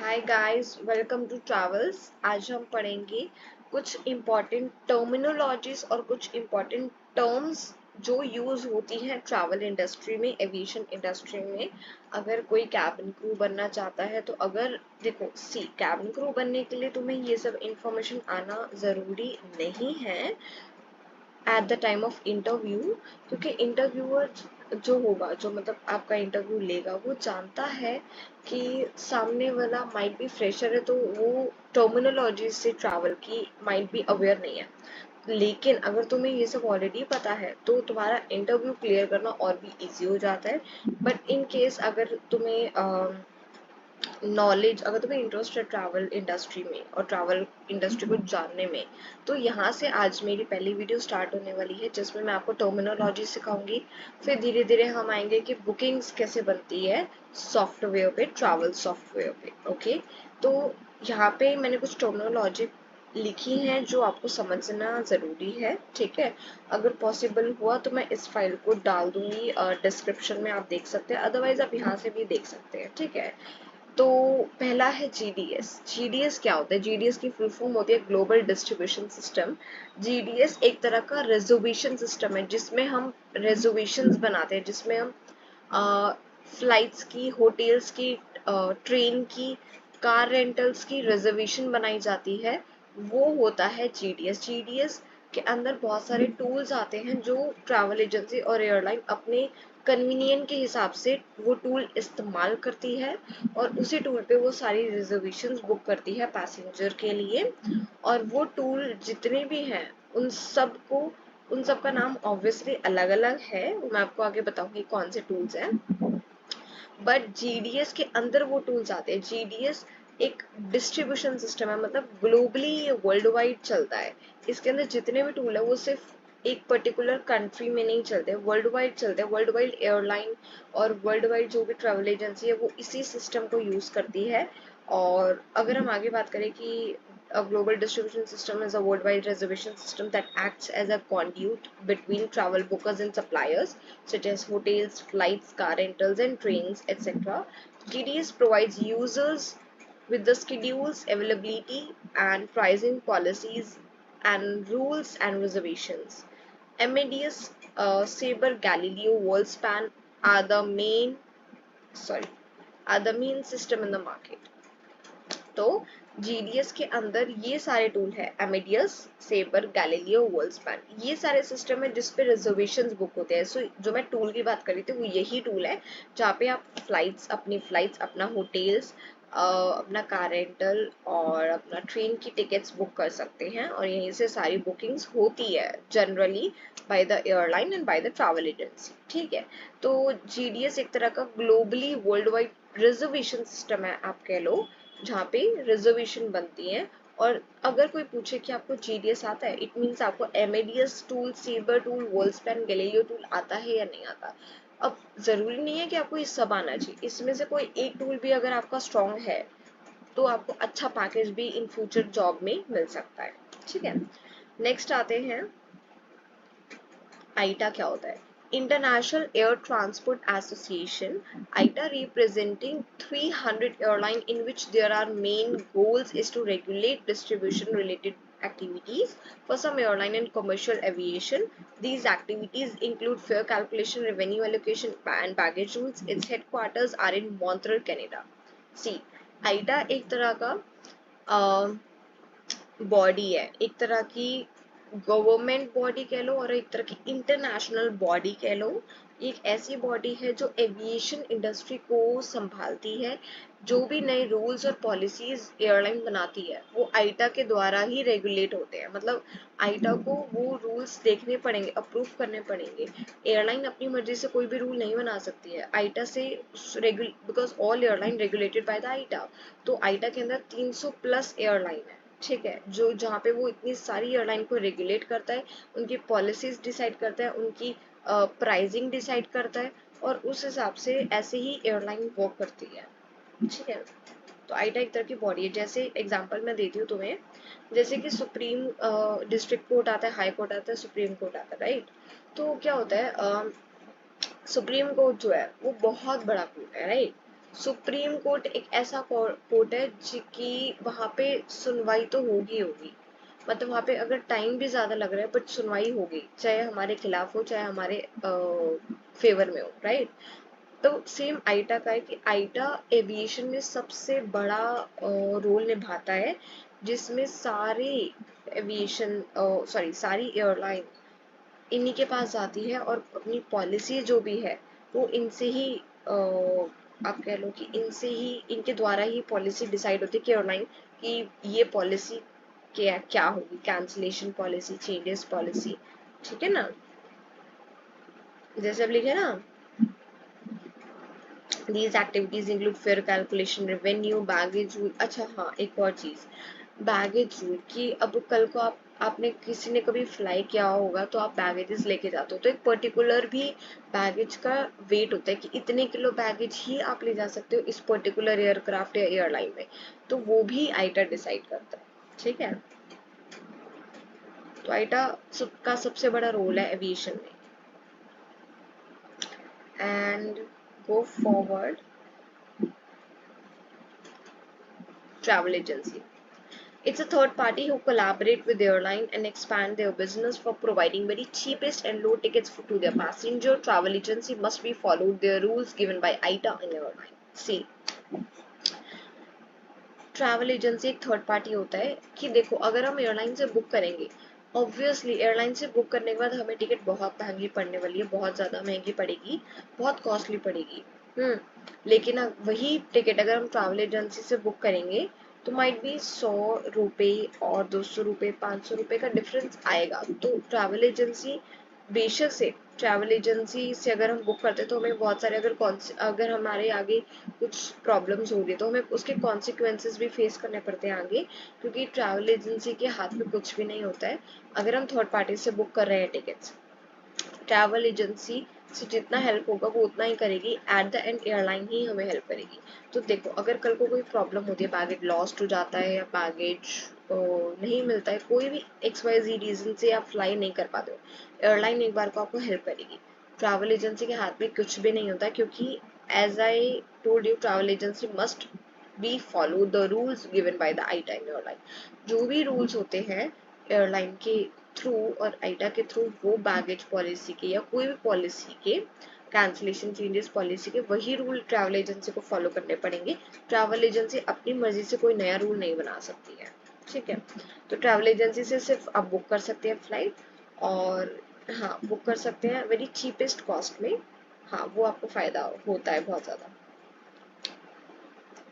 Hi guys, welcome to travels. आज हम पढ़ेंगे कुछ इम्पॉर्टेंट टर्मिनोलॉजीज और कुछ इम्पॉर्टेंट टर्म्स जो यूज होती हैं ट्रैवल इंडस्ट्री में, एविएशन इंडस्ट्री में। अगर कोई कैबिन क्रू बनना चाहता है तो अगर देखो कैबिन क्रू बनने के लिए तुम्हें ये सब इंफॉर्मेशन आना ज़रूरी नहीं है at the time of interview, क्योंकि इंटरव्यूअर जो होगा, जो मतलब आपका इंटरव्यू लेगा, वो जानता है कि सामने वाला माइट बी फ्रेशर है, तो वो टर्मिनोलॉजी से ट्रैवल की माइट बी अवेयर नहीं है। लेकिन अगर तुम्हें ये सब ऑलरेडी पता है तो तुम्हारा इंटरव्यू क्लियर करना और भी इजी हो जाता है। बट इन केस अगर तुम्हें नॉलेज, अगर तुम्हें इंटरेस्ट है ट्रैवल इंडस्ट्री में और ट्रैवल इंडस्ट्री को जानने में, तो यहाँ से आज मेरी पहली वीडियो स्टार्ट होने वाली है जिसमें मैं आपको टर्मिनोलॉजी सिखाऊंगी। फिर धीरे धीरे हम आएंगे कि बुकिंग्स कैसे बनती है सॉफ्टवेयर पे, ट्रैवल सॉफ्टवेयर पे। ओके, तो यहाँ पे मैंने कुछ टर्मिनोलॉजी लिखी हैं जो आपको समझना ज़रूरी है। ठीक है, अगर पॉसिबल हुआ तो मैं इस फाइल को डाल दूंगी डिस्क्रिप्शन में, आप देख सकते हैं, अदरवाइज आप यहाँ से भी देख सकते हैं। ठीक है, तो पहला है जीडीएस। जीडीएस क्या होता है? जीडीएस की फुल फॉर्म होती है ग्लोबल डिस्ट्रीब्यूशन सिस्टम। जीडीएस एक तरह का रिजर्वेशन सिस्टम है जिसमें हम रिजर्वेशंस बनाते हैं, जिसमें हम फ्लाइट्स की, होटल्स की, ट्रेन की, कार रेंटल्स की रिजर्वेशन बनाई जाती है। वो होता है जीडीएस। जीडीएस के अंदर बहुत सारे टूल्स आते हैं जो ट्रैवल एजेंसी और एयरलाइन अपने कन्वीनियंट के हिसाब से वो टूल इस्तेमाल करती है, और उसी टूल पे वो सारी रिजर्वेशंस बुक करती है पैसेंजर के लिए। और वो टूल जितने भी हैं उन सब का नाम ऑब्वियसली अलग अलग है, मैं आपको आगे बताऊंगी कौन से टूल्स हैं। बट जीडीएस के अंदर वो टूल्स आते हैं। जीडीएस एक डिस्ट्रीब्यूशन सिस्टम है, मतलब ग्लोबली ये वर्ल्ड वाइड चलता है। इसके अंदर जितने भी टूल है वो सिर्फ एक पर्टिकुलर कंट्री में नहीं चलते, वर्ल्ड वाइड चलते हैं। वर्ल्ड वाइड एयरलाइन और वर्ल्ड वाइड जो भी ट्रैवल एजेंसी है वो इसी सिस्टम को यूज करती है। और अगर हम आगे बात करें कि a global distribution system is a worldwide reservation system that acts as a conduit between travel bookers and suppliers, such as hotels, flights, car rentals, and trains, etc. GDS provides users with the schedules, availability, and pricing policies and rules and reservations. Amadeus, Sabre, Galileo, Worldspan are the main sorry are the main system in the market. तो GDS के अंदर ये सारे tool है, Amadeus, sabre, Galileo, वर्ल्डस्पैन, ये सारे system है जिसपे रिजर्वेशंस बुक होते हैं। सो जो मैं टूल की बात कर रही थी वो यही टूल है जहाँ पे आप अपनी फ्लाइट्स, अपना होटल्स, अपना कार रेंटल और अपना ट्रेन की टिकट्स बुक कर सकते हैं, और यहीं से सारी बुकिंग्स होती है generally by the airline and by the travel agency. ठीक है, तो जीडीएस एक तरह का globally world wide reservation system है, आप कह लो, जहाँ पे रिजर्वेशन बनती है। और अगर कोई पूछे कि आपको जीडीएस आता है, इट मीन्स आपको Amadeus tool, Sabre tool, Worldspan, Galileo tool आता है या नहीं आता। अब जरूरी नहीं है कि आपको ये सब आना चाहिए, इसमें से कोई एक टूल भी अगर आपका स्ट्रॉन्ग है तो आपको अच्छा पैकेज भी इन फ्यूचर जॉब में मिल सकता है। ठीक है, नेक्स्ट आते हैं, आईटा क्या होता है? International Air Transport Association, ITA, representing 300 airlines, in which there are main goals is to regulate distribution related activities for some airline and commercial aviation. These activities include fare calculation, revenue allocation, and baggage rules. Its headquarters are in Montreal, Canada. See, ITA एक तरह का body है, एक तरह की government body कह लो और एक तरह की इंटरनेशनल बॉडी कह लो। एक ऐसी बॉडी है जो एविएशन इंडस्ट्री को संभालती है। जो भी नए रूल्स और पॉलिसीज एयरलाइन बनाती है वो आईटा के द्वारा ही रेगुलेट होते हैं। मतलब आईटा को वो रूल्स देखने पड़ेंगे, अप्रूव करने पड़ेंगे। एयरलाइन अपनी मर्जी से कोई भी रूल नहीं बना सकती है आईटा से, because all airline regulated by the IATA. तो आईटा के अंदर 300 प्लस एयरलाइन है। ठीक है, जो जहाँ पे वो इतनी सारी एयरलाइन को रेगुलेट करता है, उनकी पॉलिसीज डिसाइड करता है, उनकी प्राइसिंग डिसाइड करता है, और उस हिसाब से ऐसे ही एयरलाइन वर्क करती है। ठीक है, तो आईटा एक तरह की बॉडी है। जैसे एग्जांपल मैं देती हूँ तुम्हें, जैसे कि सुप्रीम डिस्ट्रिक्ट कोर्ट आता है, हाई कोर्ट आता है, सुप्रीम कोर्ट आता है, राइट? तो क्या होता है, सुप्रीम कोर्ट जो है वो बहुत बड़ा कोर्ट है, राइट? सुप्रीम कोर्ट एक ऐसा कोर्ट है कि वहां पे सुनवाई तो होगी, मतलब वहां पे अगर टाइम भी ज्यादा लग रहा है बट सुनवाई होगी, चाहे हमारे खिलाफ हो चाहे हमारे फेवर में हो, राइट। तो सेम आईटा का है कि आईटा एविएशन में सबसे बड़ा रोल निभाता है, जिसमें सारी एविएशन सॉरी सारी एयरलाइन इन्हीं के पास जाती है और अपनी पॉलिसी जो भी है वो इनसे ही आप कह लो कि इनसे ही, इनके द्वारा ही पॉलिसी डिसाइड होती है कि एयरलाइन की ये पॉलिसी क्या क्या होगी, कैंसलेशन पॉलिसी, चेंजेस पॉलिसी, ठीक है ना। जैसे अब लिखे ना, these activities include fare calculation, revenue, baggage rule। अच्छा हाँ, एक और चीज, बैगेज रूल कि अब कल को आपने किसी ने कभी फ्लाई किया होगा तो आप बैगेजेस लेके जाते हो, तो एक पर्टिकुलर भी बैगेज का वेट होता है कि इतने किलो बैगेज ही आप ले जा सकते हो इस पर्टिकुलर एयरक्राफ्ट या एयरलाइन में, तो वो भी आईटा डिसाइड करता है, ठीक है। तो आईटा सबका सबसे बड़ा रोल है एविएशन में। And go forward, travel agency, it's a third party who collaborate with the airline and expand their business for providing very cheapest and low tickets to their passenger. Travel agency must be followed their rules given by ITA and airline. See, travel agency एक third party होता है कि देखो अगर हम airline से book करेंगे, obviously airline से बुक करने के बाद हमें टिकट बहुत महंगी पड़ने वाली है, बहुत ज्यादा महंगी पड़ेगी, बहुत कॉस्टली पड़ेगी। लेकिन वही टिकट अगर हम ट्रैवल एजेंसी से बुक करेंगे तो माइट बी 100 रुपए और 200 रुपए, 500 रुपए का डिफरेंस आएगा। तो ट्रैवल एजेंसी बेशक से, ट्रैवल एजेंसी से अगर हम बुक करते हैं तो हमें बहुत सारे अगर हमारे आगे कुछ प्रॉब्लम्स हो रही है तो हमें उसके कॉन्सिक्वेंसेस भी फेस करने पड़ते हैं आगे, क्योंकि ट्रैवल एजेंसी के हाथ में कुछ भी नहीं होता है। अगर हम थर्ड पार्टी से बुक कर रहे हैं टिकट्स, ट्रैवल एजेंसी से जितना हेल्प होगा वो उतना ही करेगी, एट द एंड एयरलाइन ही हमें हेल्प करेगी। तो देखो अगर कल को कोई प्रॉब्लम होती है, बैगेज लॉस्ट हो जाता है या बैगेज नहीं मिलता है, कोई भी XYZ रीजन से आप फ्लाई नहीं कर पाते हो, एयरलाइन एक बार को आपको हेल्प करेगी। ट्रैवल एजेंसी के हाथ में कुछ भी नहीं होता, क्योंकि as I told you travel agency must be follow the rules given by the IATA airline. जो भी रूल्स होते हैं एयरलाइन के थ्रू और आईटा के थ्रू, वो बैगेज पॉलिसी के या कोई भी पॉलिसी के, कैंसलेशन चेंजेस पॉलिसी के, वही रूल ट्रैवल एजेंसी को फॉलो करने पड़ेंगे। ट्रैवल एजेंसी अपनी मर्जी से कोई नया रूल नहीं बना सकती है, ठीक है। तो ट्रैवल एजेंसी से सिर्फ आप बुक कर सकते हैं फ्लाइट, और हाँ बुक कर सकते हैं वेरी चीपेस्ट कॉस्ट में। हाँ वो आपको फायदा होता है बहुत ज्यादा।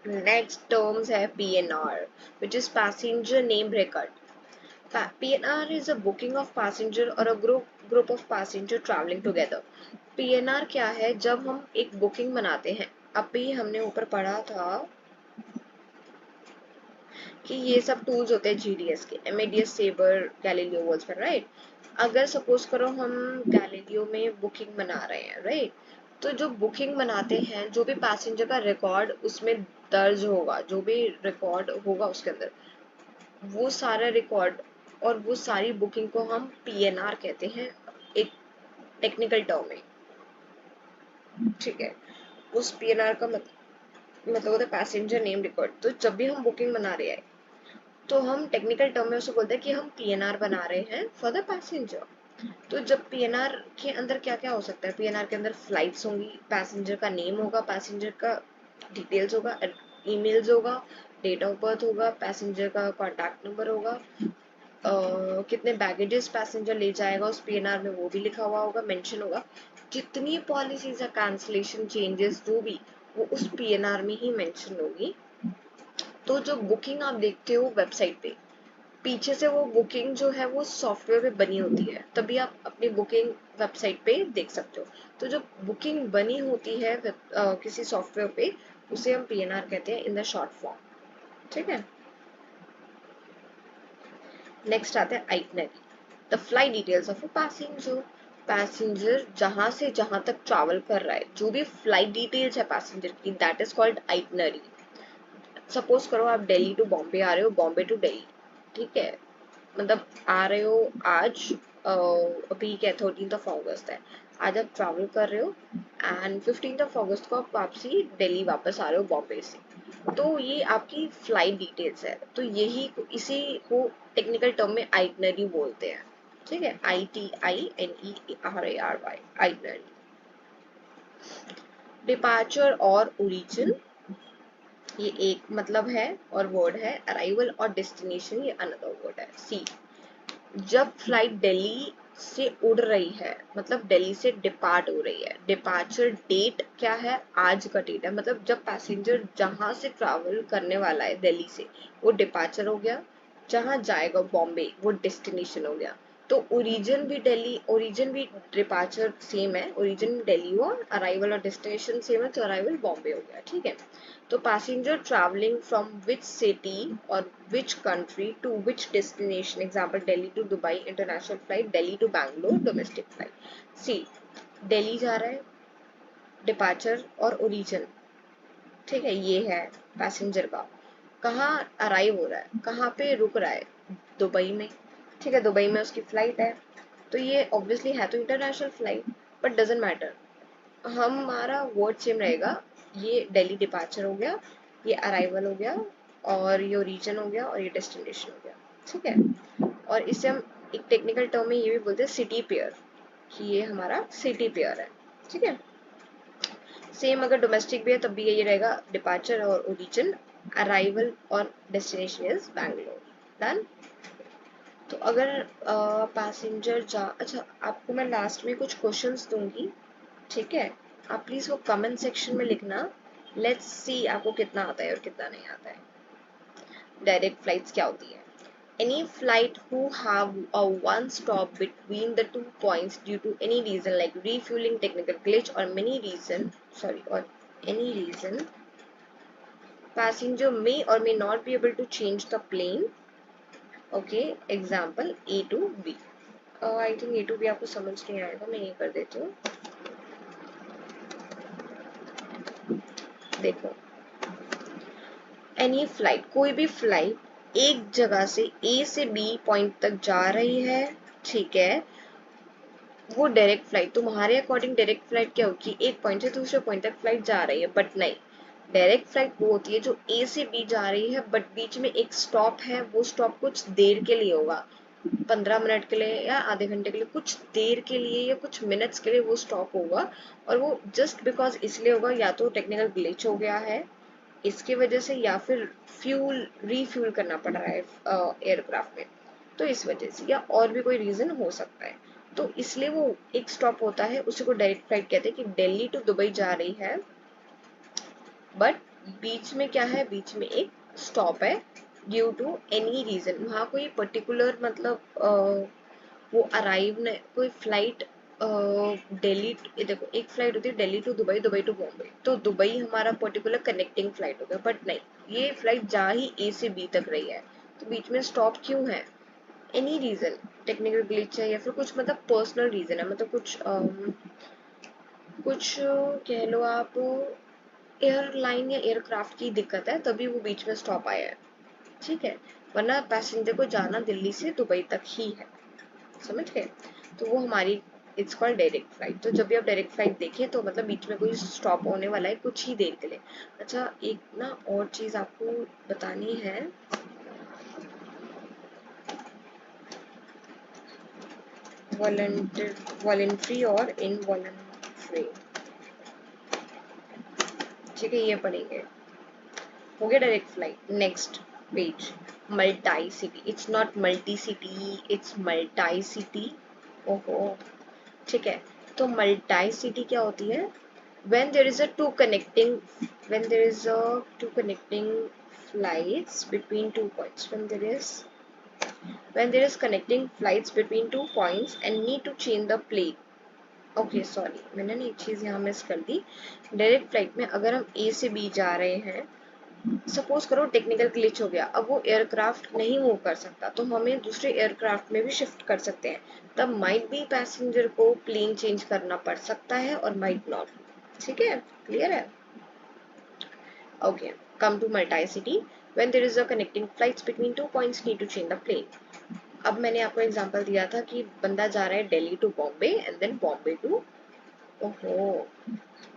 नेक्स्ट टर्म्स है PNR, which is passenger name record. PNR is a booking of passenger or a group of passenger traveling together. PNR क्या है? जब हम एक बुकिंग बनाते हैं, अभी हमने ऊपर पढ़ा था कि ये सब टूल्स होते हैं GDS के, Amadeus, Sabre, Galileo, Wolfsman, right. अगर सपोज करो हम गैलीलियो में बुकिंग बना रहे हैं, राइट, तो जो बुकिंग बनाते हैं, जो भी पैसेंजर का रिकॉर्ड उसमें दर्ज होगा, जो भी रिकॉर्ड होगा उसके अंदर, वो सारा रिकॉर्ड और वो सारी बुकिंग को हम PNR कहते हैं, एक टेक्निकल टर्म है, ठीक है। उस PNR का मतलब होता है पैसेंजर नेम रिकॉर्ड। तो जब भी हम बुकिंग बना रहे हैं तो हम टेक्निकल टर्म में उसे बोलते हैं कि हम PNR बना रहे हैं फॉर द पैसेंजर। तो जब PNR के अंदर क्या क्या हो सकता है, PNR के अंदर फ्लाइट्स होंगी, पैसेंजर का नेम होगा, पैसेंजर का डिटेल्स होगा, ईमेल्स होगा, डेट ऑफ बर्थ होगा, पैसेंजर का कॉन्टैक्ट नंबर होगा, कितने बैगेजेस पैसेंजर ले जाएगा उस PNR में वो भी लिखा हुआ होगा, मेंशन होगा। जितनी पॉलिसीज है, कैंसलेशन, चेंजेस, जो भी, वो उस PNR में ही मेंशन होगी। तो जो बुकिंग आप देखते हो वेबसाइट पे, पीछे से वो बुकिंग जो है वो सॉफ्टवेयर पे बनी होती है, तभी आप अपनी बुकिंग वेबसाइट पे देख सकते हो। तो जो बुकिंग बनी होती है किसी सॉफ्टवेयर पे, उसे हम PNR कहते हैं इन द शॉर्ट फॉर्म, ठीक है। नेक्स्ट आता है itinerary, the flight details of a passenger. Passenger जहां से जहां तक ट्रैवल कर रहा है, जो भी फ्लाइट डिटेल्स है पैसेंजर की, that is called itinerary. Suppose करो आप दिल्ली टू बॉम्बे आ रहे हो, बॉम्बे टू दिल्ली, ठीक है, मतलब आ रहे हो आज, अभी क्या 13 ऑफ अगस्त है, आज आप ट्रैवल कर रहे हो एंड 15 अगस्त को आप वापसी दिल्ली वापस आ रहे हो बॉम्बे से, तो ये आपकी फ्लाइट डिटेल्स है। तो यही इसी को टेक्निकल टर्म में आइटनरी बोलते हैं, ठीक है, ITINERARY, आइटनरी। डिपार्चर और ओरिजिन ये एक मतलब है और वर्ड है, अराइवल और डेस्टिनेशन ये अनदर वर्ड है। सी, जब फ्लाइट दिल्ली से उड़ रही है मतलब दिल्ली से डिपार्ट हो रही है, डिपार्चर डेट क्या है, आज का डेट है, मतलब जब पैसेंजर जहां से ट्रैवल करने वाला है दिल्ली से वो डिपार्चर हो गया, जहां जाएगा बॉम्बे वो डेस्टिनेशन हो गया। तो ओरिजिन भी दिल्ली, ओरिजिन भी डिपार्चर सेम है, ओरिजिन दिल्ली हुआ, अराइवल और डेस्टिनेशन सेम है, तो अराइवल बॉम्बे हो गया, ठीक है। तो passenger travelling from which city और which country to which destination, example Delhi to Dubai international flight, Delhi to Bangalore domestic flight. See, Delhi जा रहा है, डिपार्चर और ओरिजिन, ठीक है, ये है पैसेंजर का। कहाँ अराइव हो रहा है, कहाँ पे रुक रहा है, दुबई में, ठीक है, दुबई में उसकी फ्लाइट है, तो ये ऑब्वियसली है तो international flight, but doesn't matter, हमारा वर्ड सेम रहेगा। ये दिल्ली डिपार्चर हो गया, ये अराइवल हो गया, और ये ओरिजिन हो गया, और ये डेस्टिनेशन हो गया, ठीक है। और इसे हम एक टेक्निकल टर्म में ये भी बोलते हैं सिटी पेयर, कि ये हमारा सिटी पेयर है, ठीक है। सेम अगर डोमेस्टिक भी है तब भी यही रहेगा, डिपार्चर और ओरिजिन, अराइवल और डेस्टिनेशन इज बैंगलोर। डन। तो अगर पैसेंजर जा, अच्छा आपको मैं लास्ट में कुछ क्वेश्चंस दूंगी, ठीक है, आप प्लीज वो कमेंट सेक्शन में लिखना, लेट्स सी आपको कितना आता है और कितना नहीं आता है। डायरेक्ट फ्लाइट्स क्या होती है? Any flight who have a one stop between the 2 points due to any reason like refueling, technical glitch or any reason, passenger may or may not be able to change the plane. Okay, example A to B. I think A to B आपको समझ नहीं आएगा, मैं ये कर देती हूँ। देखो, एनी फ्लाइट, कोई भी फ्लाइट एक जगह से ए से बी पॉइंट तक जा रही है, ठीक है, वो डायरेक्ट फ्लाइट, तुम्हारे अकॉर्डिंग डायरेक्ट फ्लाइट क्या होगी, एक पॉइंट से दूसरे पॉइंट तक फ्लाइट जा रही है, बट नहीं, डायरेक्ट फ्लाइट वो होती है जो ए से बी जा रही है बट बीच में एक स्टॉप है, वो स्टॉप कुछ देर के लिए होगा, 15 मिनट के लिए या आधे घंटे के लिए, कुछ देर के लिए या कुछ मिनट्स के लिए वो स्टॉप होगा, और वो जस्ट बिकॉज इसलिए होगा या तो टेक्निकल ग्लिच हो गया है इसकी वजह से, या फिर फ्यूल रीफ्यूल करना पड़ रहा है एयरक्राफ्ट में, तो इस वजह से, या और भी कोई रीजन हो सकता है, तो इसलिए वो एक स्टॉप होता है, उसी को डायरेक्ट फ्लाइट कहते हैं, कि दिल्ली टू दुबई जा रही है बट बीच में क्या है, बीच में एक स्टॉप है ड्यू टू एनी रीजन, वहाँ कोई पर्टिकुलर मतलब वो अराइव ने कोई फ्लाइट दिल्ली, देखो एक फ्लाइट होती है Delhi to Dubai, Dubai to Bombay, तो दुबई हमारा पर्टिकुलर कनेक्टिंग फ्लाइट हो गया, बट नहीं, ये फ्लाइट जा ही ए से बी तक रही है, तो बीच में स्टॉप क्यों है, एनी रीजन, टेक्निकल ग्लिच है या फिर कुछ मतलब पर्सनल रीजन है, मतलब कुछ कह लो आप, एयरलाइन या एयरक्राफ्ट की दिक्कत है तभी वो बीच में स्टॉप आया है, ठीक है, वरना पैसेंजर को जाना दिल्ली से दुबई तक ही है, समझ गए। तो वो हमारी इट्स कॉल्ड डायरेक्ट फ्लाइट। तो जब भी आप डायरेक्ट फ्लाइट देखें तो मतलब बीच में कोई स्टॉप होने वाला है कुछ ही देर के लिए। अच्छा एक ना और चीज आपको बतानी है, वॉलंटरी और इनवॉलंटरी, ठीक है, ये पढ़ेंगे, हो गया direct flight. Next page, multi city, it's not multi city, it's multi city, ओहो, ठीक है। तो मल्टी सिटी क्या होती है, when there is a two connecting when there is a two connecting flights between 2 points, when there is connecting flights between 2 points and need to change the plane, okay sorry मैंने ना एक चीज यहाँ miss कर दी, direct flight में अगर हम ए से बी जा रहे हैं, सपोज करो टेक्निकल ग्लिच हो गया, अब वो एयरक्राफ्ट नहीं मूव कर सकता, तो हमें दूसरे एयरक्राफ्ट में भी शिफ्ट कर सकते हैं, तब माइट बी पैसेंजर को प्लेन चेंज करना पड़ सकता है और माइट नॉट, ठीक है, क्लियर है। Okay, come to multi city, when there is a connecting flights between 2 points need to change the plane. अब मैंने आपको एग्जांपल दिया था कि बंदा जा रहा है Delhi to Bombay and then Bombay to ओहो,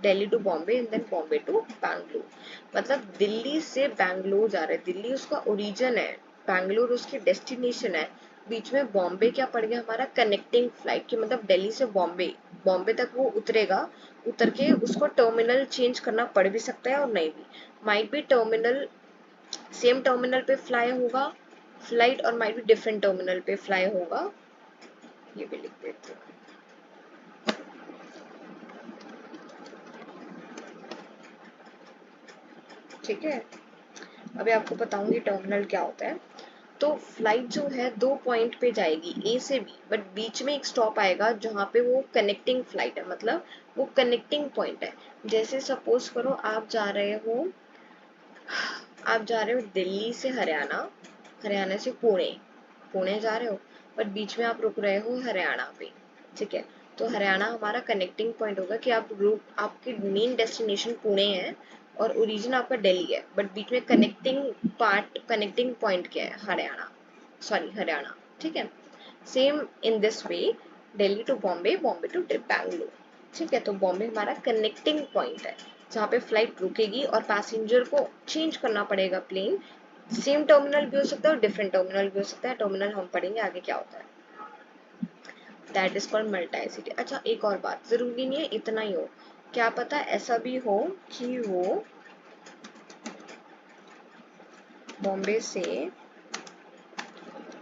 Delhi to Bombay and then Bombay to Bangalore, मतलब दिल्ली से बैंगलोर जा रहे हैं, दिल्ली उसका ओरिजिन है, बैंगलोर उसकी डेस्टिनेशन है, बीच में बॉम्बे क्या पड़ गया हमारा कनेक्टिंग फ्लाइट की, मतलब दिल्ली से बॉम्बे, बॉम्बे तक वो उतरेगा, उतर के उसको टर्मिनल चेंज करना पड़ भी सकता है और नहीं भी, might be terminal same terminal पे फ्लाई होगा फ्लाइट और माइट बी डिफरेंट टर्मिनल पे फ्लाई होगा, ये भी लिख देते हैं। ठीक है, अभी आपको बताऊंगी टर्मिनल क्या होता है। तो फ्लाइट जो है दो पॉइंट पे जाएगी ए से बी, बट बीच में एक स्टॉप आएगा जहाँ पे वो कनेक्टिंग फ्लाइट है, मतलब वो कनेक्टिंग पॉइंट है। जैसे सपोज करो आप जा रहे हो दिल्ली से हरियाणा, हरियाणा से पुणे, पुणे जा रहे हो, बट बीच में आप रुक रहे हो हरियाणा पे, ठीक है, तो हरियाणा हमारा कनेक्टिंग पॉइंट होगा कि आपकी मेन डेस्टिनेशन पुणे है और ओरिजिन आपका दिल्ली है, बट बीच में कनेक्टिंग पॉइंट क्या है, हरियाणा, ठीक है। Same in this way, Delhi to Bombay, Bombay to Bangalore, ठीक है, तो बॉम्बे हमारा कनेक्टिंग पॉइंट है जहाँ पे फ्लाइट रुकेगी और पैसेंजर को चेंज करना पड़ेगा प्लेन, सेम टर्मिनल भी हो सकता है और डिफरेंट टर्मिनल भी हो सकता है, टर्मिनल हम पढ़ेंगे आगे क्या होता है, that is called multi city. अच्छा, एक और बात, जरूरी नहीं है इतना ही हो, क्या पता ऐसा भी हो कि वो बॉम्बे से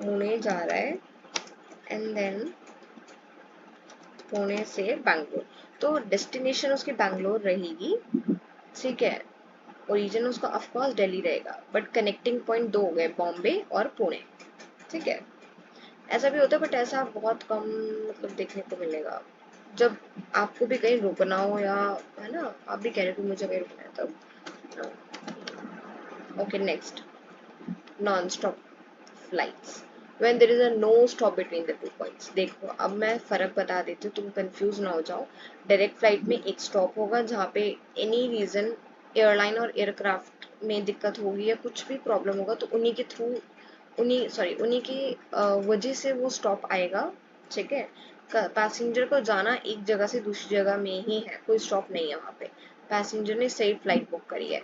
पुणे जा रहा है एंड देन पुणे से बैंगलोर, तो डेस्टिनेशन उसकी बैंगलोर रहेगी, ठीक है, ओरिजिन उसका ऑफ कोर्स दिल्ली रहेगा, बट कनेक्टिंग पॉइंट दो हो गए, बॉम्बे और पुणे, ठीक है। ऐसा भी होता है बट ऐसा बहुत कम मतलब देखने को मिलेगा, जब आपको भी कहीं रुकना हो, या है ना, आप भी कह रहे हो कि मुझे कहीं रुकना है तब। Okay, next, non stop flights when there is a no stop between the two points। देखो अब मैं फर्क बता देती हूँ, तुम कंफ्यूज ना हो जाओ। डायरेक्ट फ्लाइट में एक स्टॉप होगा जहाँ पे एनी रीजन एयरलाइन और एयरक्राफ्ट में दिक्कत होगी या कुछ भी प्रॉब्लम होगा तो उन्हीं की वजह से वो स्टॉप आएगा, ठीक है। पैसेंजर को जाना एक जगह से दूसरी जगह में ही है, कोई स्टॉप नहीं है वहाँ पे, पैसेंजर ने सही फ्लाइट बुक करी है।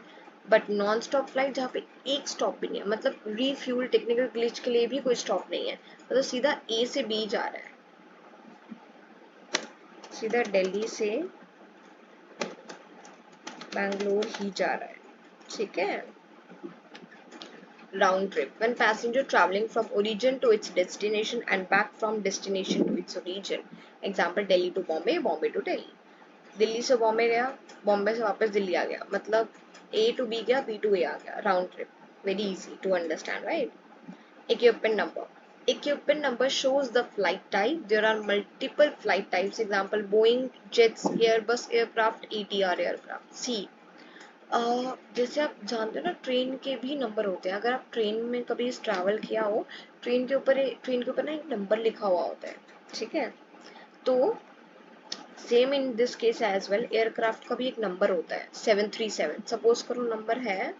बट नॉन स्टॉप फ्लाइट जहाँ पे एक स्टॉप भी नहीं है, मतलब रीफ्यूल टेक्निकल ग्लिच के लिए भी कोई स्टॉप नहीं है, मतलब सीधा ए से बी जा रहा है, सीधा दिल्ली से बैंगलोर ही जा रहा है, ठीक है। Round trip, when passenger traveling from origin to its destination and back from destination to its origin, example Delhi to Bombay, Bombay to Delhi, Delhi से बॉम्बे गया, बॉम्बे से वापस दिल्ली आ गया, मतलब ए टू बी गया, बी टू ए आ गया, round trip, very easy to understand, right. Equipment number. Equipment number shows the flight type. There are multiple flight types. Example Boeing jets, Airbus aircraft, ATR aircraft. C. जैसे आप जानते हो ना train के भी number होते हैं, अगर आप ट्रेन में कभी ट्रैवल किया हो, ट्रेन के ऊपर ना एक नंबर लिखा हुआ होता है, ठीक है। तो same in this case as well, aircraft का भी एक नंबर होता है 737, सपोज करो नंबर है,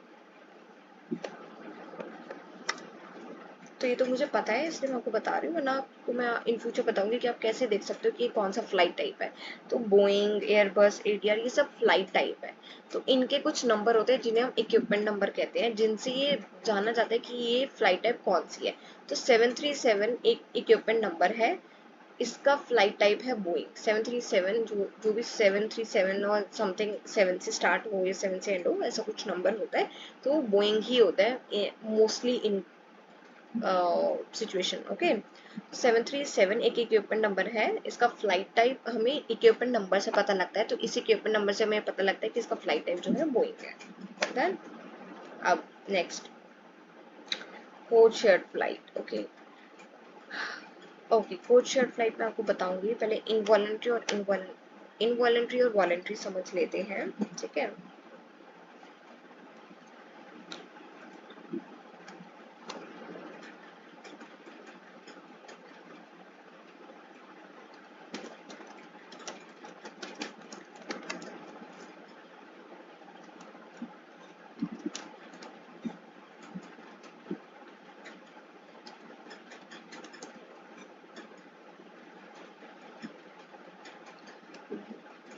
तो ये तो मुझे पता है इसलिए मैं आपको बता रही हूँ, वरना आपको मैं इन फ्यूचर बताऊंगी कि आप कैसे देख सकते हो कि ये कौन सा फ्लाइट टाइप है। तो बोइंग, एयरबस, एटीआर, ये सब फ्लाइट टाइप है, तो इनके कुछ नंबर होते हैं जिन्हें हम इक्विपमेंट नंबर कहते हैं, जिनसे ये जाना जाता है कि ये फ्लाइट टाइप कौन सी है। तो 737 एक इक्विपमेंट नंबर है, इसका फ्लाइट टाइप है बोइंग 737, जो भी 737 और समथिंग 7 से स्टार्ट हो या 7 से एंड हो, ऐसा कुछ नंबर होता है, तो बोइंग ही होता है मोस्टली इन सिचुएशन, ओके। 737 एक इक्विपमेंट नंबर है, इसका फ्लाइट टाइप हमें इक्विपमेंट नंबर से पता लगता है, तो इस इक्विपमेंट नंबर से हमें पता लगता है कि इसका फ्लाइट टाइप जो है बोइंग है। डन। अब next, code shared flight, okay. Okay, code shared flight में आपको बताऊंगी, पहले इनवॉलेंट्री और वॉलेंट्री समझ लेते हैं, ठीक है।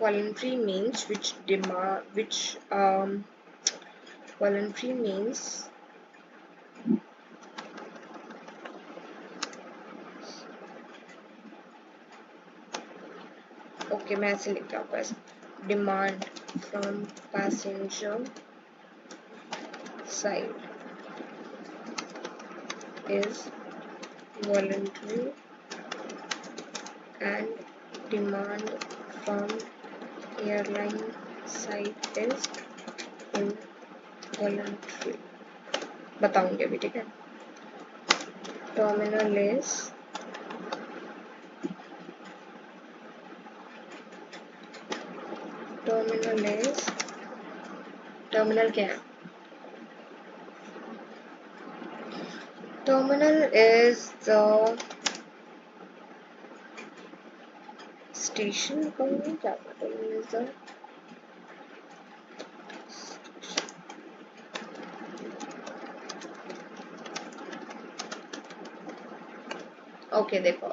voluntary means voluntary means okay मैं ऐसे लिखता हूँ बस, demand from passenger side is voluntary and demand from airline side is involuntary. बताऊंगी अभी, ठीक है। टर्मिनल इज टर्मिनल क्या है? टर्मिनल इज द स्टेशन, कहूँगी क्या? टर्मिनल इज द ओके देखो,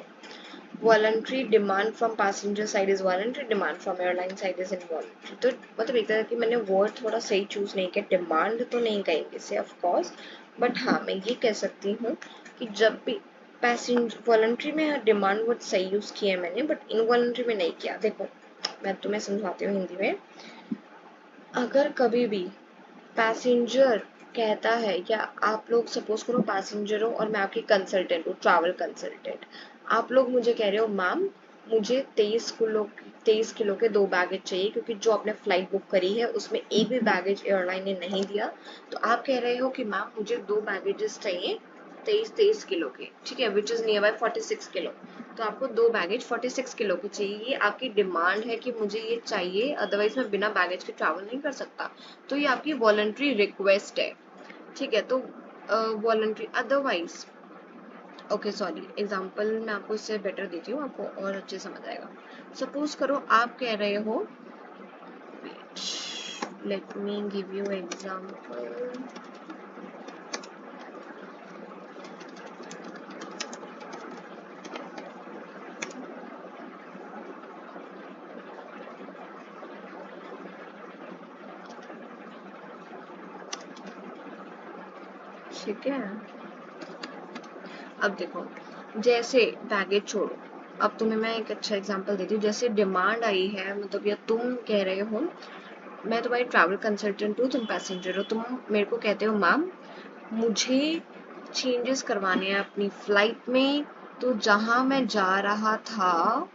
voluntary demand from passenger side is voluntary, demand from airline side is involuntary. तो मतलब एक तरह की मैंने वर्ड थोड़ा सही चूज नहीं किया, डिमांड तो नहीं कहेंगे इसे ऑफ कोर्स, बट हाँ मैं ये कह सकती हूँ कि जब भी पैसेंजर वॉलंटरी में डिमांड वर्ड सही यूज किया है मैंने, बट इनवॉलंटरी में नहीं किया। देखो मैं तुम्हें समझाती हूँ हिंदी में। अगर कभी भी पैसेंजर कहता है, या आप लोग सपोज करो पैसेंजर हो और मैं आपकी कंसल्टेंट हूँ, ट्रैवल कंसल्टेंट, आप लोग मुझे कह रहे हो मैम मुझे 23 किलो के 2 बैगेज चाहिए, क्योंकि जो आपने फ्लाइट बुक करी है उसमें एक भी बैगेज एयरलाइन ने नहीं दिया। तो आप कह रहे हो कि मैम मुझे 2 बैगेजेस चाहिए 23 किलो के, ठीक है, which is near by 46 kilo. तो आपको 2 बैगेज 46 किलो के चाहिए, ये आपकी डिमांड है कि मुझे ये चाहिए, अदरवाइज मैं बिना बैगेज के ट्रैवल नहीं कर सकता। तो ये आपकी वॉलंटरी रिक्वेस्ट है, ठीक है। तो voluntary otherwise, okay sorry, example मैं आपको इससे बेटर देती हूँ, आपको और अच्छे समझ आएगा। सपोज करो आप कह रहे हो, let me give you example. ठीक है, अब देखो, जैसे बैगेज छोड़ो, अब तुम्हें मैं एक अच्छा एग्जांपल देती हूँ। जैसे डिमांड आई है, मतलब या तुम कह रहे हो, मैं तुम्हारी ट्रैवल कंसल्टेंट हूँ, तुम पैसेंजर हो, तुम मेरे को कहते हो मैम मुझे चेंजेस करवाने हैं अपनी फ्लाइट में, तो जहां मैं जा रहा था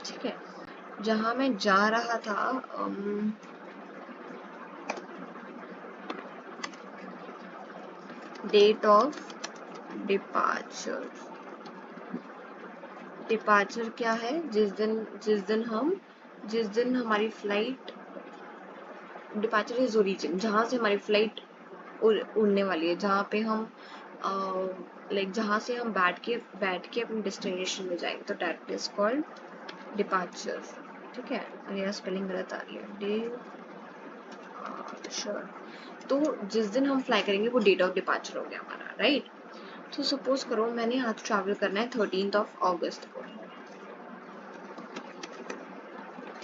ठीक है, जहां मैं जा रहा था डेट ऑफ डिपार्चर, डिपार्चर क्या है? जिस दिन हमारी फ्लाइट, डिपार्चर इज ओरिजिन, जहां से हमारी फ्लाइट उड़ने वाली है, जहाँ पे हम लाइक जहाँ से हम बैठ के अपने डेस्टिनेशन में जाएंगे, तो दैट इज कॉल्ड डिपार्चर, ठीक है। अरे यार स्पेलिंग गलत आ रही है, डिपार्चर। तो जिस दिन हम फ्लाई करेंगे वो डेट ऑफ डिपार्चर हो गया हमारा, राइट। तो सपोज करो मैंने आज ट्रैवल करना है 13th ऑफ अगस्त को,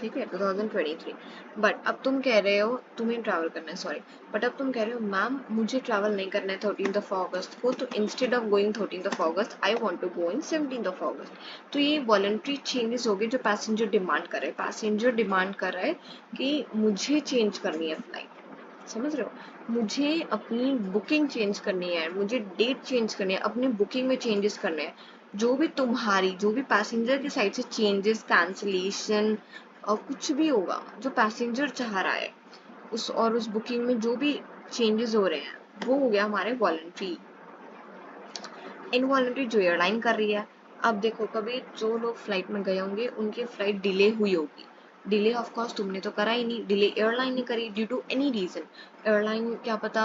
ठीक है, 2023। बट अब तुम कह रहे हो तुम्हें ट्रैवल करना है, सॉरी, बट अब तुम कह रहे हो मैम मुझे ट्रैवल नहीं करना है 13th ऑफ अगस्त को, तो instead of going 13th of August I want to go in 17th of August. तो ये वॉलंटरी चेंजेस हो गए जो पैसेंजर डिमांड कर रहे हैं। पैसेंजर डिमांड कर रहा है कि मुझे चेंज करनी है फ्लाइट, समझ रहे हो, मुझे अपनी बुकिंग चेंज करनी है, मुझे डेट चेंज करनी है, अपनी बुकिंग में चेंजेस करने हैं। जो भी पैसेंजर की साइड से चेंजेस, कैंसिलेशन और कुछ भी होगा जो पैसेंजर चाह रहा है, उस बुकिंग में जो भी चेंजेस हो रहे हैं, वो हो गया हमारे वॉलंटरी। इनवॉलंटरी जो एयरलाइन कर रही है। अब देखो, कभी जो लोग फ्लाइट में गए होंगे उनकी फ्लाइट डिले हुई होगी, डिले ऑफ कोर्स तुमने तो करा ही नहीं, डिले एयरलाइन ने करी due to any reason. Airline क्या पता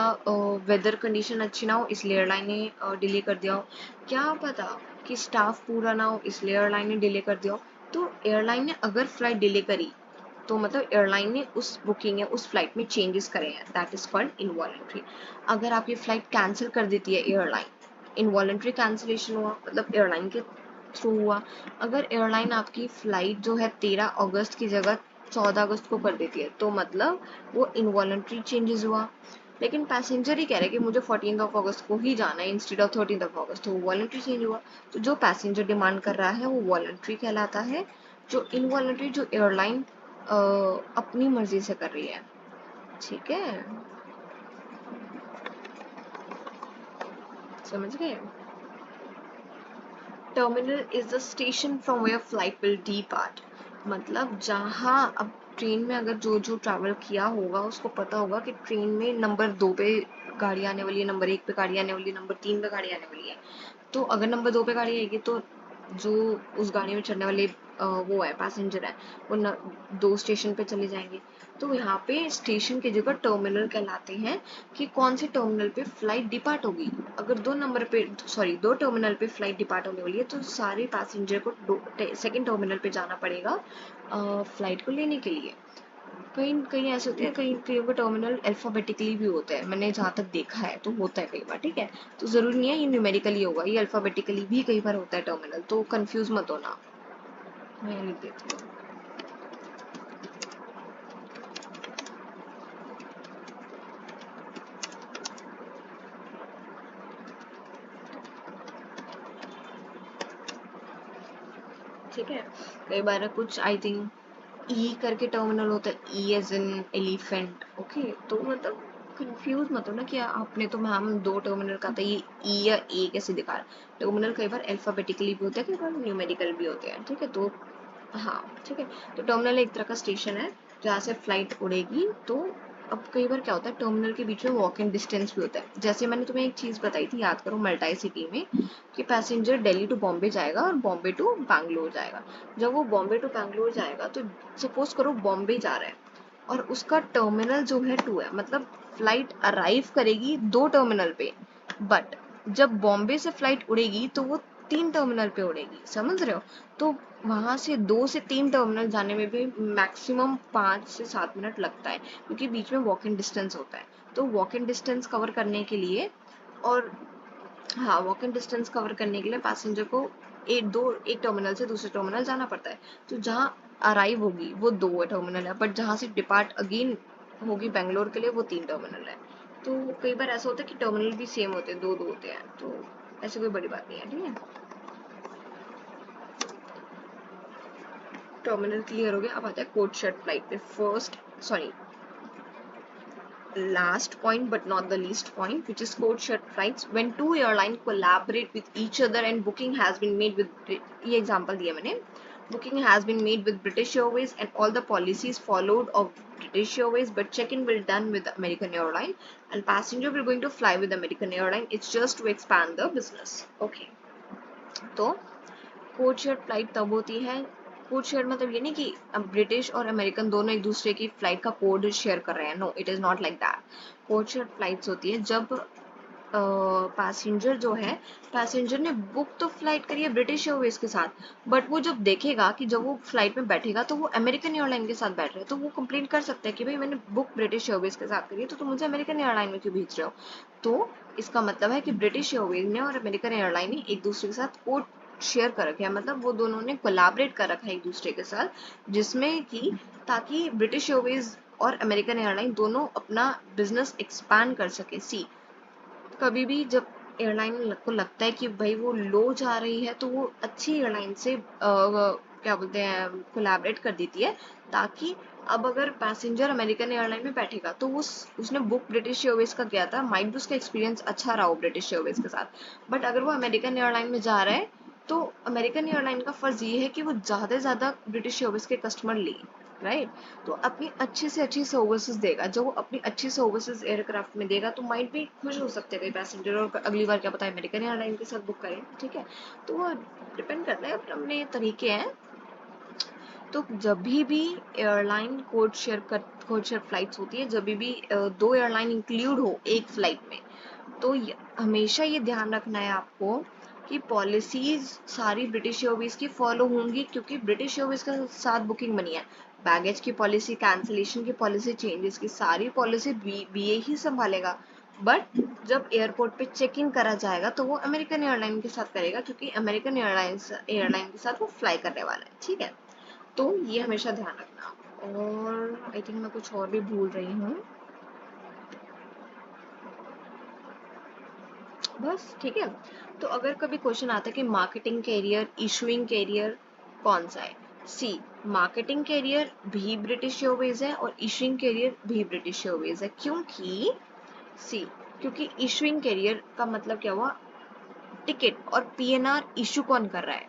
वेदर कंडीशन अच्छी ना हो इसलिए एयरलाइन ने डिले कर दिया हो, क्या पता कि स्टाफ पूरा ना हो इसलिए एयरलाइन ने डिले कर दिया हो। तो एयरलाइन ने अगर फ्लाइट डिले करी तो मतलब एयरलाइन ने उस बुकिंग या उस फ्लाइट में चेंजेस करे हैं, दैट इज कॉल्ड इनवॉलंटरी। अगर आपकी फ्लाइट कैंसिल कर देती है एयरलाइन, इनवॉलंटरी कैंसिलेशन हुआ, मतलब एयरलाइन के थ्रू हुआ। अगर एयरलाइन आपकी फ्लाइट जो है 13 अगस्त की जगह 14 अगस्त को कर देती है तो मतलब वो इनवॉलंटरी चेंजेस हुआ। लेकिन पैसेंजर ही कह रहे हैं कि मुझे 14 अगस्त को ही जाना है इंस्टेड ऑफ 13 अगस्त, तो वो वॉलंटरी चेंज हुआ। तो जो पैसेंजर डिमांड कर रहा है वो वॉलंटरी कहलाता है, जो इनवॉलंटरी जो एयरलाइन अपनी मर्जी से कर रही है। ठीक है, समझ गए। Terminal is the station from where flight will depart, मतलब जहाँ अब ट्रेन में अगर जो जो ट्रैवल किया होगा उसको पता होगा कि ट्रेन में नंबर 2 पे गाड़ी आने वाली है, नंबर 1 पे गाड़ी आने वाली है, नंबर 3 पे गाड़ी आने वाली है। तो अगर नंबर 2 पे गाड़ी आएगी तो जो उस गाड़ी में चढ़ने वाले वो है पैसेंजर है वो 2 स्टेशन पे चले जाएंगे। तो यहाँ पे स्टेशन की जगह टर्मिनल कहलाते हैं कि कौन से टर्मिनल पे फ्लाइट डिपार्ट होगी। अगर 2 टर्मिनल पे फ्लाइट डिपार्ट होने वाली है तो सारे पैसेंजर को सेकेंड टर्मिनल पे जाना पड़ेगा फ्लाइट को लेने के लिए। कहीं कहीं ऐसे होते हैं, कहीं कहीं का टर्मिनल अल्फाबेटिकली भी होता है, मैंने जहाँ तक देखा है तो होता है कई बार। ठीक है, तो जरूरी नहीं है ये न्यूमेरिकली होगा, ये अल्फाबेटिकली भी कई बार होता है टर्मिनल, तो कंफ्यूज मत होना। मैं लिख देती हूँ। ठीक है, कई बार कुछ आई थिंक ई करके टर्मिनल होता है, ई एज इन एलिफेंट। ओके, तो मतलब कंफ्यूज मत हो ना कि आपने तो मैम 2 टर्मिनल का था, ये ई या ए कैसे दिखा रहा है। टर्मिनल कई बार अल्फाबेटिकली भी होता है, कई बार न्यूमेरिकल भी होते हैं। ठीक है, तो हाँ ठीक है, तो टर्मिनल एक तरह का स्टेशन है जहाँ से फ्लाइट उड़ेगी। तो अब कई बार क्या होता है टर्मिनल के बीच में वॉक इन डिस्टेंस भी होता है। जैसे मैंने तुम्हें एक चीज बताई थी, याद करो, मल्टाई सिटी में कि पैसेंजर दिल्ली टू बॉम्बे जाएगा और बॉम्बे टू बैंगलोर जाएगा। जब वो बॉम्बे टू बैंगलोर जाएगा तो सपोज करो बॉम्बे जा रहा है और उसका टर्मिनल जो है 2 है, मतलब फ्लाइट अराइव करेगी 2 टर्मिनल पे, बट जब बॉम्बे से फ्लाइट उड़ेगी तो वो 3 टर्मिनल पे उड़ेगी। समझ रहे हो? तो वहां से 2 से 3 टर्मिनल जाने में भी मैक्सिमम 5 से 7 मिनट लगता है, क्योंकि बीच में वॉक इन डिस्टेंस होता है। तो वॉक इन डिस्टेंस कवर करने के लिए और हाँ, वॉक इन डिस्टेंस कवर करने के लिए पैसेंजर को एक टर्मिनल से दूसरे टर्मिनल जाना पड़ता है। तो जहाँ अराइव होगी वो 2 टर्मिनल है, बट जहाँ से डिपार्ट अगेन होगी बैंगलोर के लिए वो 3 टर्मिनल है। तो कई बार ऐसा होता है कि टर्मिनल भी सेम होते हैं, 2 होते हैं, तो ऐसी कोई बड़ी बात नहीं है। ठीक है, टर्मिनल क्लियर हो गया। अब आता है कोड शेयर फ्लाइट पे। First sorry last point but not the least point, which is code shared flights, when two airlines collaborate with each other and booking has been made with ये example दिया मैंने, booking has been made with British Airways and all the policies followed of British Airways, but check-in will done with American Airline and passenger will going to fly with American Airline. It's just to expand the business. Okay, तो code share flight तब होती है, code share मतलब ये नहीं कि British और American दोनों एक दूसरे की फ्लाइट का कोड शेयर कर रहे हैं, no it is not like that. Code share flights होती है जब पैसेंजर जो है, पैसेंजर ने बुक तो फ्लाइट करी है ब्रिटिश एयरवेज के साथ, बट वो जब देखेगा कि जब वो फ्लाइट में बैठेगा तो वो अमेरिकन एयरलाइन के साथ बैठ रहे हैं, तो वो कंप्लेन कर सकता है कि भाई मैंने बुक ब्रिटिश एयरवेज के साथ करी है तो तुम मुझे अमेरिकन एयरलाइन में क्यों भेज रहे हो। तो इसका मतलब है कि ब्रिटिश एयरवेज ने और अमेरिकन एयरलाइन ने एक दूसरे के साथ कोड शेयर कर रखे हैं, मतलब वो दोनों ने कोलैबोरेट कर रखा है एक दूसरे के साथ, जिसमें कि ताकि ब्रिटिश एयरवेज और अमेरिकन एयरलाइन दोनों अपना बिजनेस एक्सपैंड कर सके। सी कभी भी जब एयरलाइन को लगता है कि भाई वो लो जा रही है तो वो अच्छी एयरलाइन से क्या बोलते हैं कोलैबोरेट कर देती है, ताकि अब अगर पैसेंजर अमेरिकन एयरलाइन में बैठेगा तो उसने बुक ब्रिटिश एयरवेज का किया था, माइट भी उसका एक्सपीरियंस अच्छा रहा हो ब्रिटिश एयरवेज के साथ, बट अगर वो अमेरिकन एयरलाइन में जा रहा है तो अमेरिकन एयरलाइन का फर्ज ये है कि वो ज़्यादा से ज़्यादा ब्रिटिश एयरवेज के कस्टमर ले, राइट। तो अपनी अच्छी से अच्छी सर्विसेज देगा, जब वो अपनी अच्छी सर्विसेज एयरक्राफ्ट में देगा तो माइट भी खुश हो सकते हैं कई पैसेंजर, और अगली बार क्या पता है अमेरिकन एयरलाइन के साथ बुक करें। ठीक है, तो वो डिपेंड करता है, अपने तरीके हैं। तो जब भी एयरलाइन कोड शेयर फ्लाइट्स होती है, जब भी 2 एयरलाइन इंक्लूड हो एक फ्लाइट में, तो हमेशा ये ध्यान रखना है आपको कि पॉलिसीज सारी ब्रिटिश एयरवेज की फॉलो होंगी, क्योंकि ब्रिटिश एयरवेज के साथ बुकिंग बनी है। बैगेज की पॉलिसी, कैंसिलेशन की पॉलिसी, चेंजेस की सारी पॉलिसी बीए ही संभालेगा, बट जब एयरपोर्ट पे चेक इन करा जाएगा तो वो अमेरिकन एयरलाइन के साथ करेगा, क्योंकि अमेरिकन एयरलाइन के साथ वो फ्लाई करने वाला है, ठीक है। तो ये हमेशा ध्यान रखना। और आई थिंक मैं कुछ और भी भूल रही हूँ, बस ठीक है। तो अगर कभी क्वेश्चन आता है कि मार्केटिंग कैरियर, इशूइंग कैरियर कौन सा है, सी मार्केटिंग कैरियर भी ब्रिटिश एयरवेज है और इशूइंग कैरियर भी ब्रिटिश एयरवेज है। क्योंकि सी क्योंकि इशूइंग कैरियर का मतलब क्या हुआ, टिकट, और पीएनआर इशू कौन कर रहा है,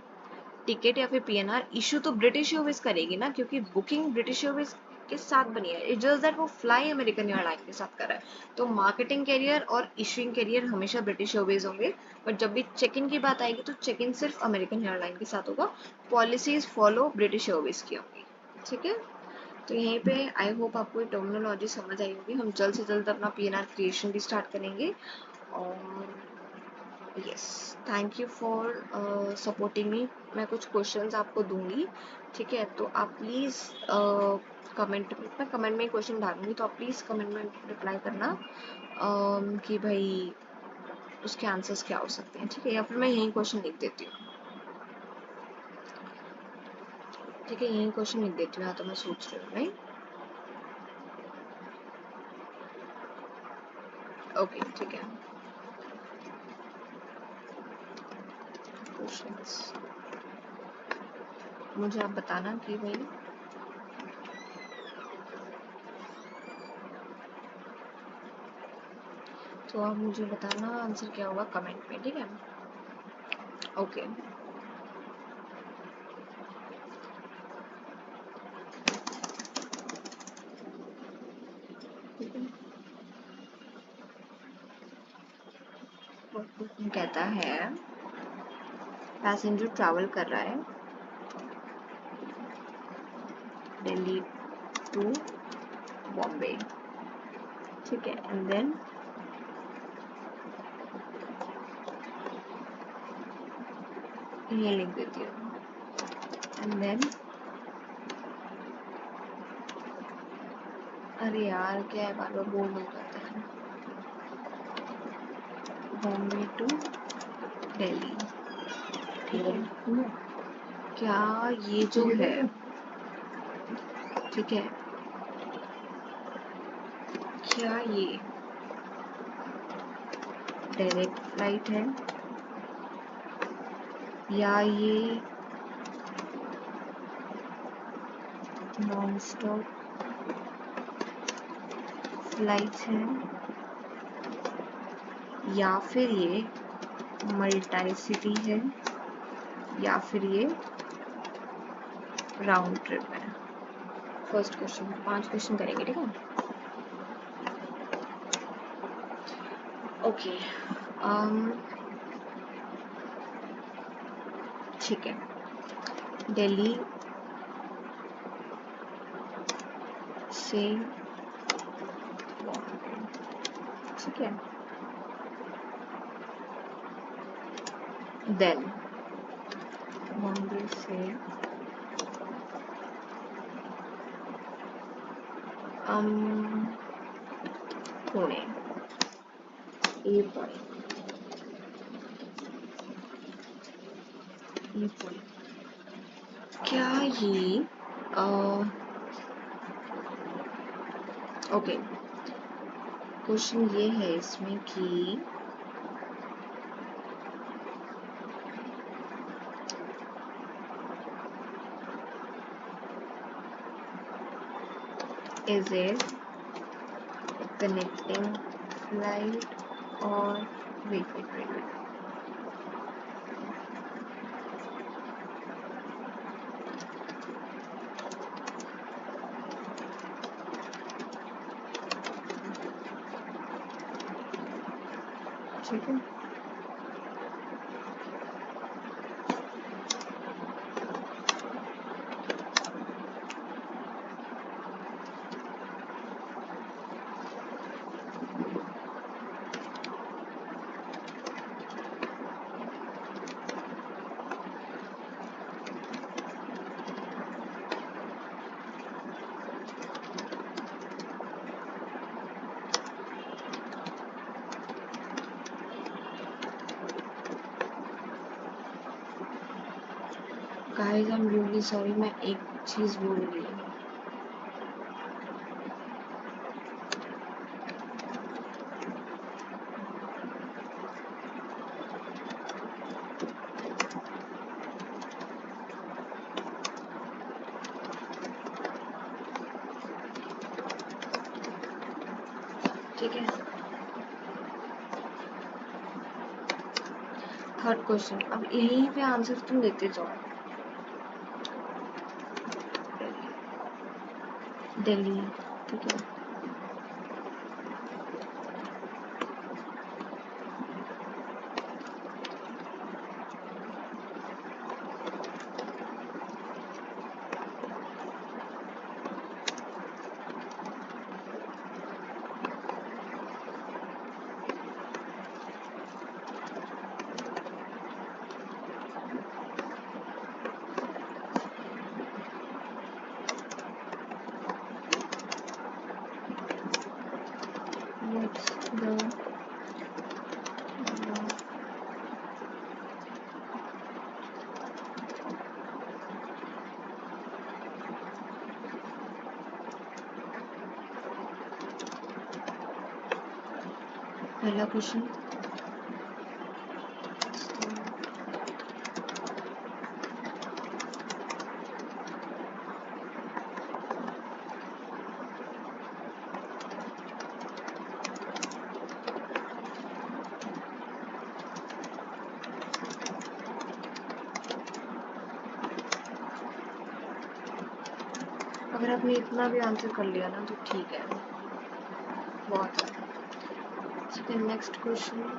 टिकट या फिर पीएनआर इशू तो ब्रिटिश एयरवेज करेगी ना, क्योंकि बुकिंग ब्रिटिश एयरवेज के साथ बनी है। इट्स जस्ट दैट वो फ्लाई अमेरिकन एयरलाइन के साथ कर रहा है। तो मार्केटिंग कैरियर और इशूइंग कैरियर हमेशा ब्रिटिश एयरवेज होंगे, बट जब भी चेक इन की बात आएगी तो चेक इन सिर्फ अमेरिकन एयरलाइन के साथ होगा, पॉलिसीज फॉलो ब्रिटिश एयरवेज की होंगी, ठीक है। तो यहीं पे आई होप आपको टर्मिनोलॉजी समझ आई होगी। हम जल्द से जल्द अपना पीएनआर क्रिएशन भी स्टार्ट करेंगे। और yes, thank you for supporting me. मैं कुछ क्वेश्चंस आपको दूंगी, ठीक है। तो आप प्लीज़ कमेंट में क्वेश्चन डालूंगी, तो आप प्लीज़ कमेंट में रिप्लाई करना कि भाई उसके आंसर्स क्या हो सकते हैं, ठीक है। या फिर मैं यही क्वेश्चन लिख देती हूँ, ठीक है, यही क्वेश्चन लिख देती हूँ, या तो मैं सोच रही हूँ, राइट। ओके, ठीक है। क्वेश्चंस मुझे आप बताना कि भाई तो आप मुझे बताना आंसर क्या होगा कमेंट में, ठीक है। ओके, कहता है पैसेंजर ट्रैवल कर रहा है दिल्ली टू बॉम्बे, ठीक है। एंड देन ये लिख देती हूँ, एंड देन अरे यार क्या है, बार बार बोल हो जाता है, बॉम्बे टू दिल्ली, ठीक है। क्या ये जो है, ठीक है, क्या ये डायरेक्ट फ्लाइट है या ये नॉन स्टॉप फ्लाइट है, या फिर ये मल्टी सिटी है, या फिर ये राउंड ट्रिप है। फर्स्ट क्वेश्चन, 5 क्वेश्चन करेंगे, ठीक है। ओके, ठीक है, दिल्ली से बॉम्बे, ठीक है। देन बॉम्बे से पुणे, ए पॉइंट, ए पॉइंट। क्या ये ओके, क्वेश्चन ये है इसमें कि is it connecting flight or wait. ठीक है, guys I am really sorry, मैं एक चीज भूल गई। ठीक है, थर्ड क्वेश्चन, अब यहीं पे आंसर तुम देते जाओ। दिल्ली, ठीक है। What's the पहला क्वेश्चन, अगर आपने इतना भी आंसर कर लिया ना तो ठीक है, बहुत है। ठीक है, next question,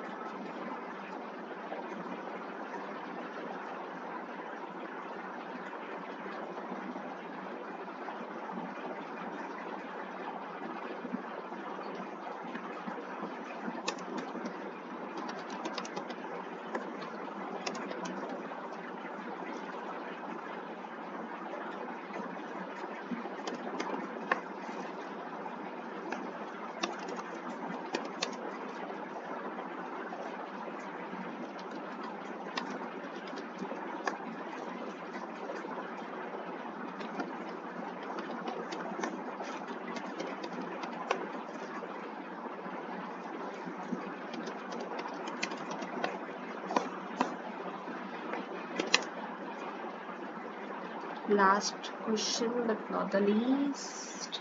last question but not the least.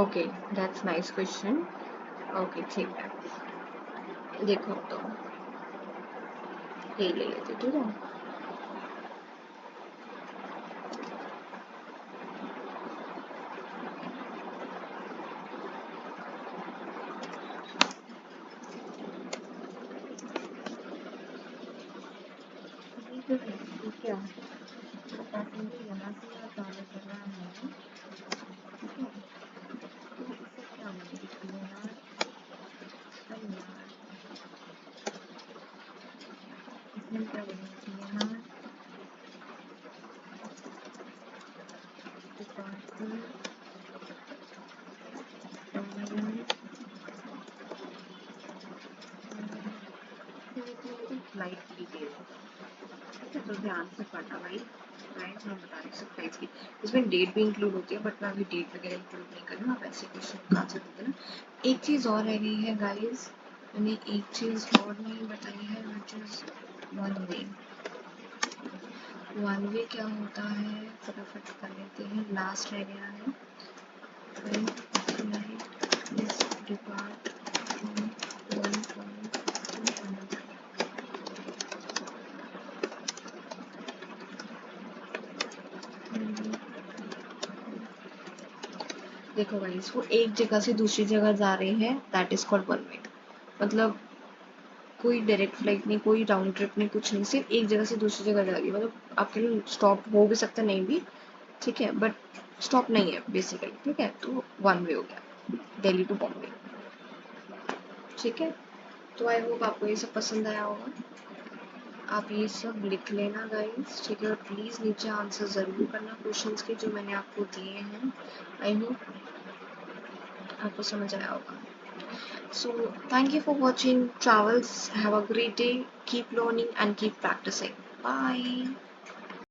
Okay, that's nice question. Okay, ठीक है, देखो तो ये ले लेते, ठीक है। क्या पैसेंजर यहाँ से यहाँ ट्रैवल कर रहा है, ठीक है, तो इसे क्या बोलेंगे, यहाँ यहाँ इसमें क्या बोलेंगे, यहाँ फ्लाइट डिटेल, ठीक है, तो ध्यान से पढ़ना भाई। गाइस मैं बता नहीं सकता इसकी, इसमें डेट भी इंक्लूड होती है, बट मैं अभी डेट वगैरह इंक्लूड नहीं कर रही हूँ, आप ऐसे क्वेश्चन का आंसर देते ना। एक चीज़ और रह गई है गाइस, मैंने एक चीज़ और नहीं बताई है, which is one way. One way क्या होता है, फटाफट कर लेते हैं, लास्ट रह गया है। देखो गाइस, वो एक जगह से दूसरी जगह जा रहे हैं, that is called one way. मतलब कोई डायरेक्ट फ्लाइट नहीं, कोई राउंड ट्रिप नहीं, कुछ नहीं, सिर्फ एक जगह से दूसरी जगह जा रही है। मतलब आपके लिए स्टॉप हो भी सकता नहीं भी, ठीक है, बट स्टॉप नहीं है बेसिकली, ठीक है, तो वन वे हो गया, दिल्ली टू बॉम्बे, ठीक है। तो आई होप आपको ये सब पसंद आया होगा, आप ये सब लिख लेना गाइस, ठीक है, और प्लीज़ नीचे आंसर ज़रूर करना क्वेश्चंस के जो मैंने आपको दिए हैं। आई होप आपको समझ आया होगा। So thank you for watching Travels. Have a great day. Keep learning and keep practicing. Bye.